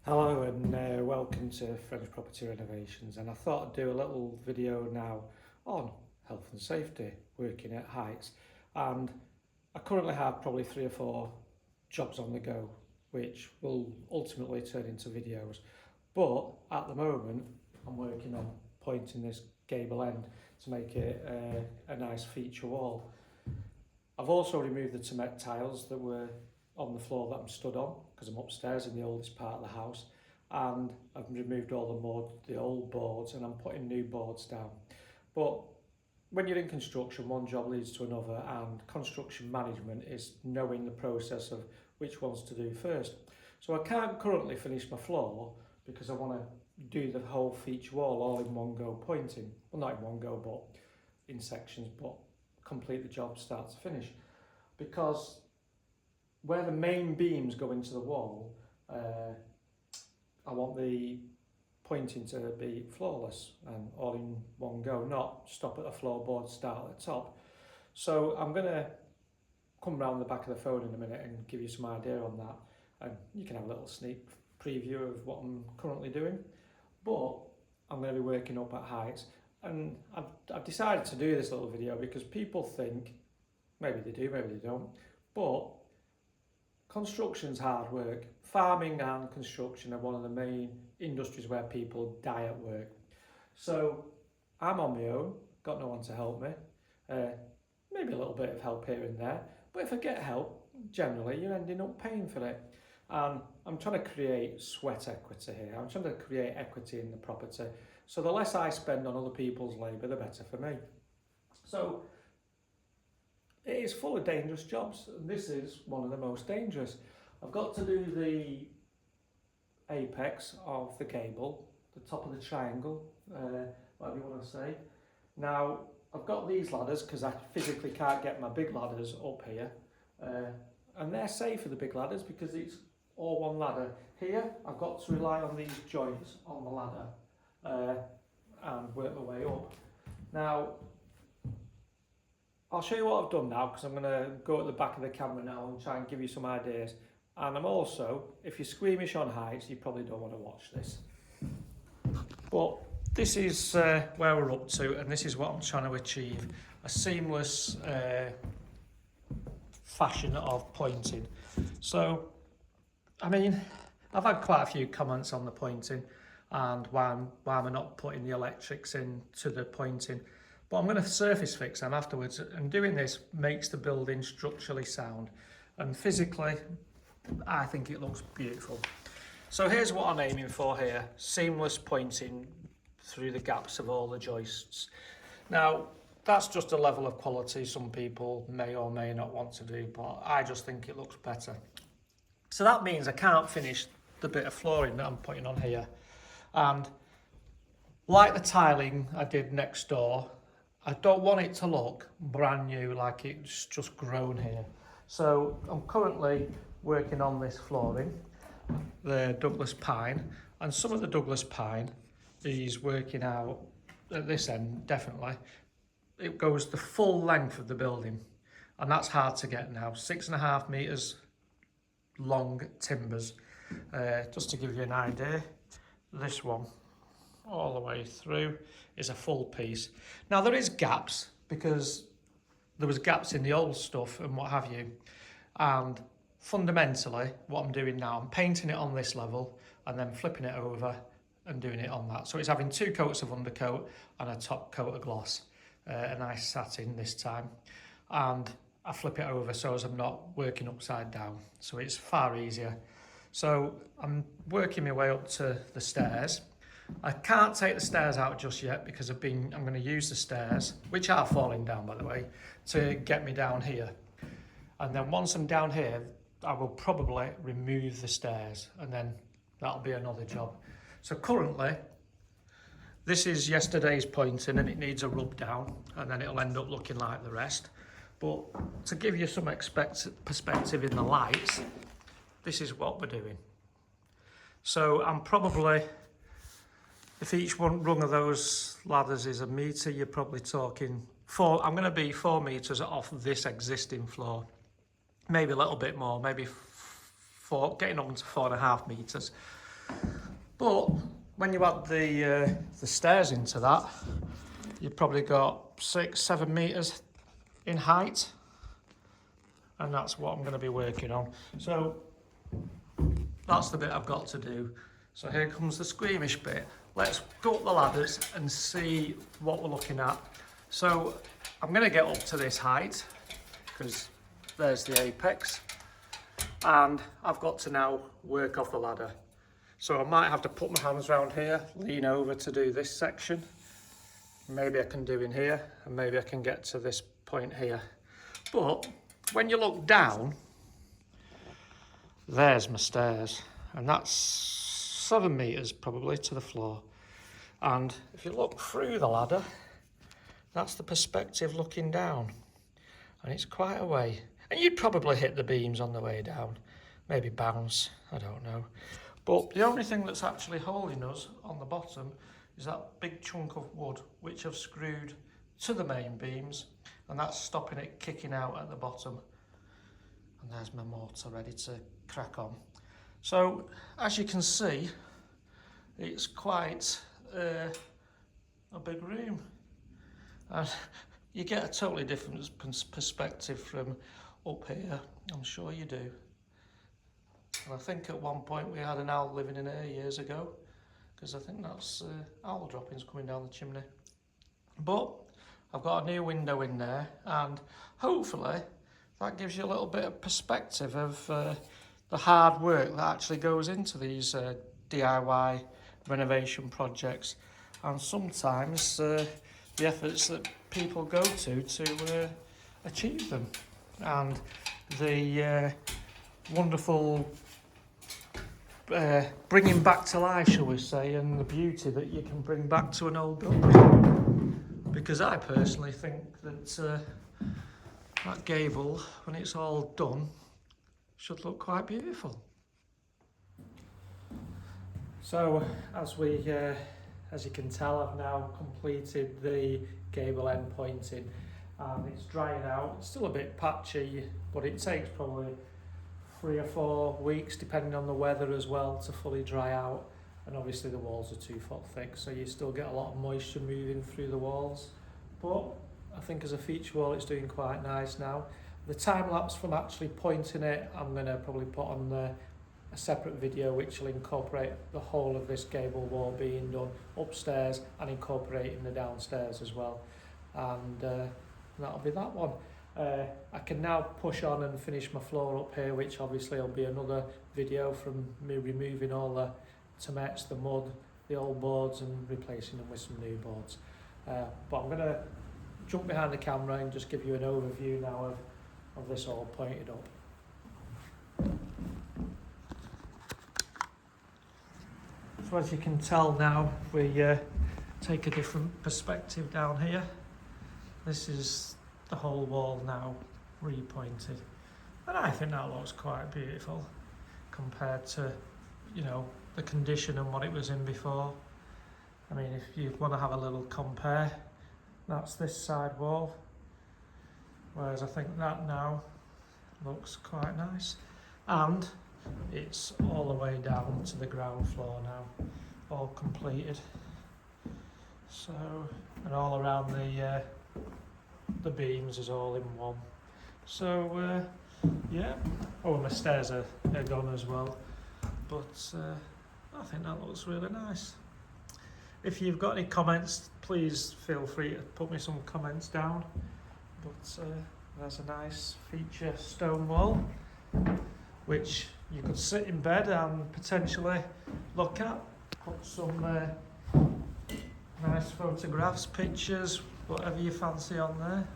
Hello and welcome to French Property Renovations, and I thought I'd do a little video now on health and safety working at heights. And I currently have probably 3 or 4 jobs on the go which will ultimately turn into videos, but at the moment I'm working on pointing this gable end to make it a nice feature wall. I've also removed the cement tiles that were on the floor that I'm stood on because I'm upstairs in the oldest part of the house, and I've removed all the old boards, and I'm putting new boards down. But when you're in construction, one job leads to another, and construction management is knowing the process of which ones to do first. So I can't currently finish my floor because I want to do the whole feature wall all in one go pointing. Well, not in one go, but in sections, but complete the job start to finish. Because where the main beams go into the wall, I want the pointing to be flawless and all in one go, not stop at the floorboard, start at the top. So I'm going to come round the back of the phone in a minute and give you some idea on that, and you can have a little sneak preview of what I'm currently doing. But I'm going to be working up at heights, and I've decided to do this little video because people think, maybe they do, maybe they don't, but construction's hard work. Farming and construction are one of the main industries where people die at work. So I'm on my own, got no one to help me. Maybe a little bit of help here and there, but if I get help, generally you're ending up paying for it. And I'm trying to create sweat equity here. I'm trying to create equity in the property. So the less I spend on other people's labour, the better for me. So it is full of dangerous jobs, and this is one of the most dangerous. I've got to do the apex of the gable, the top of the triangle, whatever you want to say. Now, I've got these ladders because I physically can't get my big ladders up here, and they're safe for the big ladders because it's all one ladder. Here, I've got to rely on these joints on the ladder and work my way up. Now, I'll show you what I've done now because I'm going to go at the back of the camera now and try and give you some ideas. And I'm also, if you're squeamish on heights, you probably don't want to watch this. But this is where we're up to, and this is what I'm trying to achieve. A seamless fashion of pointing. So, I mean, I've had quite a few comments on the pointing and why am I not putting the electrics into the pointing. But I'm going to surface fix them afterwards, and doing this makes the building structurally sound, and physically I think it looks beautiful. So here's what I'm aiming for here: seamless pointing through the gaps of all the joists. Now that's just a level of quality some people may or may not want to do, but I just think it looks better. So that means I can't finish the bit of flooring that I'm putting on here, and like the tiling I did next door, I don't want it to look brand new, like it's just grown here. So I'm currently working on this flooring, the Douglas pine, and some of the Douglas pine is working out at this end, definitely. It goes the full length of the building, and that's hard to get now. 6.5 metres long timbers. Just to give you an idea, this one all the way through is a full piece. Now there is gaps because there was gaps in the old stuff and what have you, and fundamentally what I'm doing now, I'm painting it on this level and then flipping it over and doing it on that. So it's having 2 coats of undercoat and a top coat of gloss, a nice satin this time, and I flip it over so as I'm not working upside down, so it's far easier. So I'm working my way up to the stairs. I can't take the stairs out just yet because I'm going to use the stairs, which are falling down by the way, to get me down here. And then once I'm down here, I will probably remove the stairs, and then that'll be another job. So currently, this is yesterday's pointing and it needs a rub down, and then it'll end up looking like the rest. But to give you some perspective in the lights, this is what we're doing. So I'm probably, if each one rung of those ladders is a metre, you're probably talking I'm going to be 4 metres off this existing floor. Maybe a little bit more, maybe getting on to 4.5 metres. But when you add the stairs into that, you've probably got 6-7 metres in height, and that's what I'm going to be working on. So that's the bit I've got to do. So here comes the squeamish bit. Let's go up the ladders and see what we're looking at. So I'm going to get up to this height because there's the apex, and I've got to now work off the ladder. So I might have to put my hands around here, lean over to do this section. Maybe I can do in here, and maybe I can get to this point here. But when you look down, there's my stairs, and that's 7 metres probably to the floor. And if you look through the ladder, that's the perspective looking down, and it's quite a way. And you'd probably hit the beams on the way down, maybe bounce, I don't know. But the only thing that's actually holding us on the bottom is that big chunk of wood which I've screwed to the main beams, and that's stopping it kicking out at the bottom. And there's my mortar ready to crack on. So as you can see, it's quite a big room, and you get a totally different perspective from up here, I'm sure you do. And I think at one point we had an owl living in here years ago, because I think that's owl droppings coming down the chimney. But I've got a new window in there, and hopefully that gives you a little bit of perspective of the hard work that actually goes into these DIY renovation projects, and sometimes the efforts that people go to achieve them, and the wonderful bringing back to life, shall we say, and the beauty that you can bring back to an old building. Because I personally think that that gable, when it's all done, should look quite beautiful. So as you can tell, I've now completed the gable end pointing, and it's drying out. It's still a bit patchy, but it takes probably 3 or 4 weeks, depending on the weather as well, to fully dry out. And obviously the walls are 2 foot thick, so you still get a lot of moisture moving through the walls. But I think as a feature wall, it's doing quite nice now. The time lapse from actually pointing it, I'm going to probably put on a separate video which will incorporate the whole of this gable wall being done upstairs and incorporating the downstairs as well. And that'll be that one. I can now push on and finish my floor up here, which obviously will be another video from me removing all the termites, the mud, the old boards, and replacing them with some new boards. But I'm going to jump behind the camera and just give you an overview now of this all pointed up. So as you can tell now, we take a different perspective down here. This is the whole wall now repointed, and I think that looks quite beautiful compared to, you know, the condition and what it was in before. I mean, if you want to have a little compare, that's this side wall, whereas I think that now looks quite nice, and it's all the way down to the ground floor now, all completed. So, and all around the beams is all in one. So yeah, oh, and my stairs are done as well, but I think that looks really nice. If you've got any comments, please feel free to put me some comments down. But there's a nice feature stone wall which you could sit in bed and potentially look at, put some nice photographs, pictures, whatever you fancy on there.